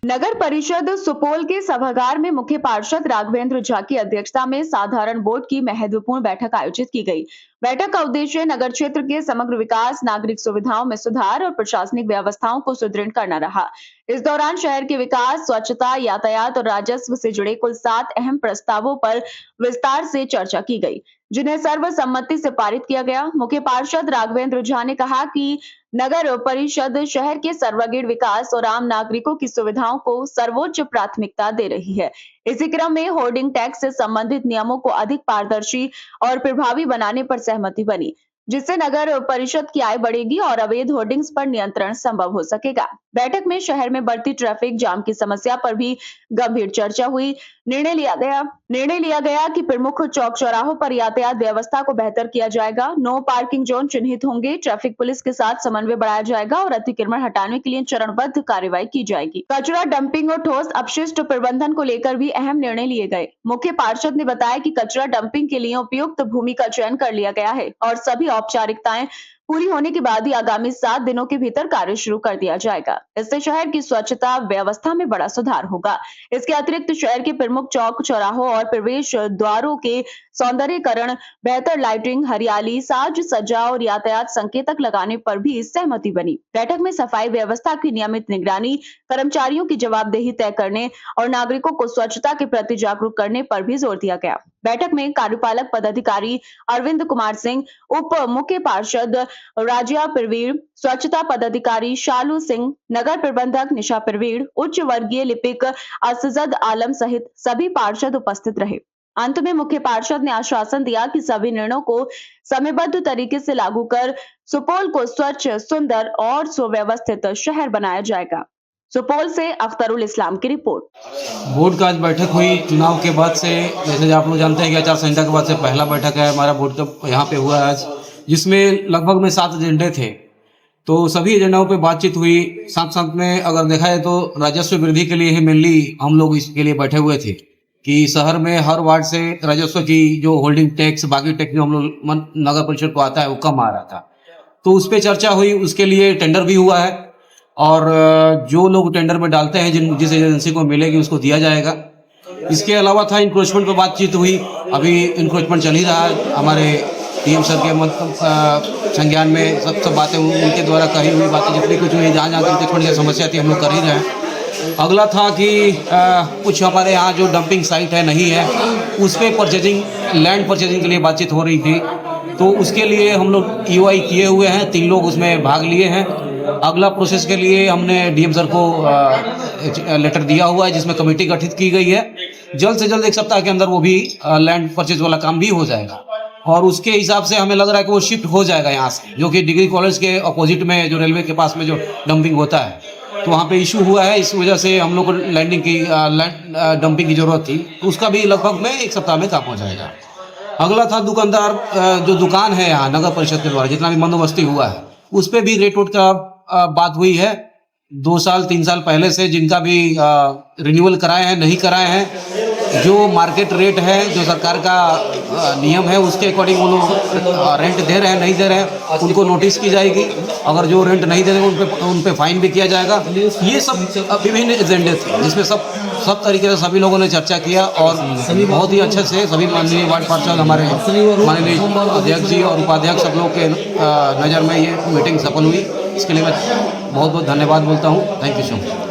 नगर परिषद सुपौल के सभागार में मुख्य पार्षद राघवेंद्र झा की अध्यक्षता में साधारण बोर्ड की महत्वपूर्ण बैठक आयोजित की गई। बैठक का उद्देश्य नगर क्षेत्र के समग्र विकास, नागरिक सुविधाओं में सुधार और प्रशासनिक व्यवस्थाओं को सुदृढ़ करना रहा। इस दौरान शहर के विकास, स्वच्छता, यातायात और राजस्व से जुड़े कुल 7 अहम प्रस्तावों पर विस्तार से चर्चा की गई, जिन्हें सर्वसम्मति से पारित किया गया। मुख्य पार्षद राघवेंद्र झा ने कहा कि नगर परिषद शहर के सर्वांगीण विकास और आम नागरिकों की सुविधाओं को सर्वोच्च प्राथमिकता दे रही है। इसी क्रम में होर्डिंग टैक्स से संबंधित नियमों को अधिक पारदर्शी और प्रभावी बनाने पर सहमति बनी, जिससे नगर परिषद की आय बढ़ेगी और अवैध होर्डिंग्स पर नियंत्रण संभव हो सकेगा। बैठक में शहर में बढ़ती ट्रैफिक जाम की समस्या पर भी गंभीर चर्चा हुई। निर्णय लिया गया कि प्रमुख चौक चौराहों पर यातायात व्यवस्था को बेहतर किया जाएगा। नो पार्किंग जोन चिन्हित होंगे, ट्रैफिक पुलिस के साथ समन्वय बढ़ाया जाएगा और अतिक्रमण हटाने के लिए चरणबद्ध कार्रवाई की जाएगी। कचरा डंपिंग और ठोस अपशिष्ट प्रबंधन को लेकर भी अहम निर्णय लिए गए। मुख्य पार्षद ने बताया कि कचरा डंपिंग के लिए उपयुक्त भूमि का चयन कर लिया गया है और सभी औपचारिकताएं पूरी होने के बाद ही आगामी 7 दिनों के भीतर कार्य शुरू कर दिया जाएगा। इससे शहर की स्वच्छता व्यवस्था में बड़ा सुधार होगा। इसके अतिरिक्त शहर के प्रमुख चौक चौराहों और प्रवेश द्वारों के सौंदर्यीकरण, बेहतर लाइटिंग, हरियाली, साज सज्जा और यातायात संकेतक लगाने पर भी सहमति बनी। बैठक में सफाई व्यवस्था की नियमित निगरानी, कर्मचारियों की जवाबदेही तय करने और नागरिकों को स्वच्छता के प्रति जागरूक करने पर भी जोर दिया गया। बैठक में कार्यपालक पदाधिकारी अरविंद कुमार सिंह, उप मुख्य पार्षद राजिया प्रवीण, स्वच्छता पदाधिकारी शालू सिंह, नगर प्रबंधक निशा प्रवीण, उच्च वर्गीय लिपिक असजद आलम सहित सभी पार्षद उपस्थित रहे। अंत में मुख्य पार्षद ने आश्वासन दिया कि सभी निर्णयों को समयबद्ध तरीके से लागू कर सुपौल को स्वच्छ, सुंदर और सुव्यवस्थित शहर बनाया जाएगा। सुपौल से अख्तरुल इस्लाम की रिपोर्ट। बोर्ड का आज बैठक हुई चुनाव के बाद से। जैसे आप लोग जानते हैं कि आचार संहिता के बाद से पहला बैठक है हमारा बोर्ड का यहाँ पे हुआ आज, जिसमें लगभग में 7 एजेंडे थे। तो सभी एजेंडाओं पे बातचीत हुई। साथ साथ में अगर देखा जाए तो राजस्व वृद्धि के लिए ही मेनली हम लोग इसके लिए बैठे हुए थे कि शहर में हर वार्ड से राजस्व की जो होल्डिंग टैक्स, बाकी टैक्स जो हम लोग नगर परिषद को आता है वो कम आ रहा था, तो उस पर चर्चा हुई। उसके लिए टेंडर भी हुआ है और जो लोग टेंडर में डालते हैं, जिस एजेंसी को मिलेगी उसको दिया जाएगा। इसके अलावा था इंक्रोचमेंट पर बातचीत हुई। अभी इंक्रोचमेंट चल ही रहा है। हमारे पीएम सर के संज्ञान में सब बातें उनके द्वारा कही हुई बातें जितनी कुछ हुई, जहाँ इंक्रोचमेंट की समस्या थी हम लोग कर ही रहे हैं। अगला था कि कुछ हमारे यहाँ जो डंपिंग साइट है नहीं है, उस पर लैंड परचेजिंग के लिए बातचीट हो रही थी। तो उसके लिए हम लोग EOI किए हुए हैं, 3 लोग उसमें भाग लिए हैं। अगला प्रोसेस के लिए हमने डीएम सर को लेटर दिया हुआ है, जिसमें कमेटी गठित की गई है। जल्द से जल्द 1 सप्ताह के अंदर वो भी लैंड परचेज वाला काम भी हो जाएगा और उसके हिसाब से हमें लग रहा है कि वो शिफ्ट हो जाएगा यहाँ से, जो कि डिग्री कॉलेज के अपोजिट में जो रेलवे के पास में जो डंपिंग होता है, तो वहाँ पे इशू हुआ है। इस वजह से हम लोग को डंपिंग की जरूरत थी। तो उसका भी लगभग में 1 सप्ताह में काम हो जाएगा। अगला था दुकानदार, जो दुकान है यहाँ नगर परिषद के द्वारा जितना भी बंदोबस्ती हुआ है, उस पर भी रेट का बात हुई है। 2 साल 3 साल पहले से जिनका भी रिन्यूअल कराए हैं, नहीं कराए हैं, जो मार्केट रेट है, जो सरकार का नियम है, उसके अकॉर्डिंग वो लोग रेंट दे रहे हैं, नहीं दे रहे हैं, उनको नोटिस की जाएगी। अगर जो रेंट नहीं दे रहे हैं उन पे फाइन भी किया जाएगा। ये सब विभिन्न एजेंडे थे जिसमें सब तरीके से सभी लोगों ने चर्चा किया और बहुत ही अच्छे से सभी माननीय वार्ड पार्षद, हमारे माननीय अध्यक्ष जी और उपाध्यक्ष, सब लोग के नज़र में ये मीटिंग सफल हुई। इसके लिए मैं बहुत बहुत धन्यवाद बोलता हूँ। Thank you so much.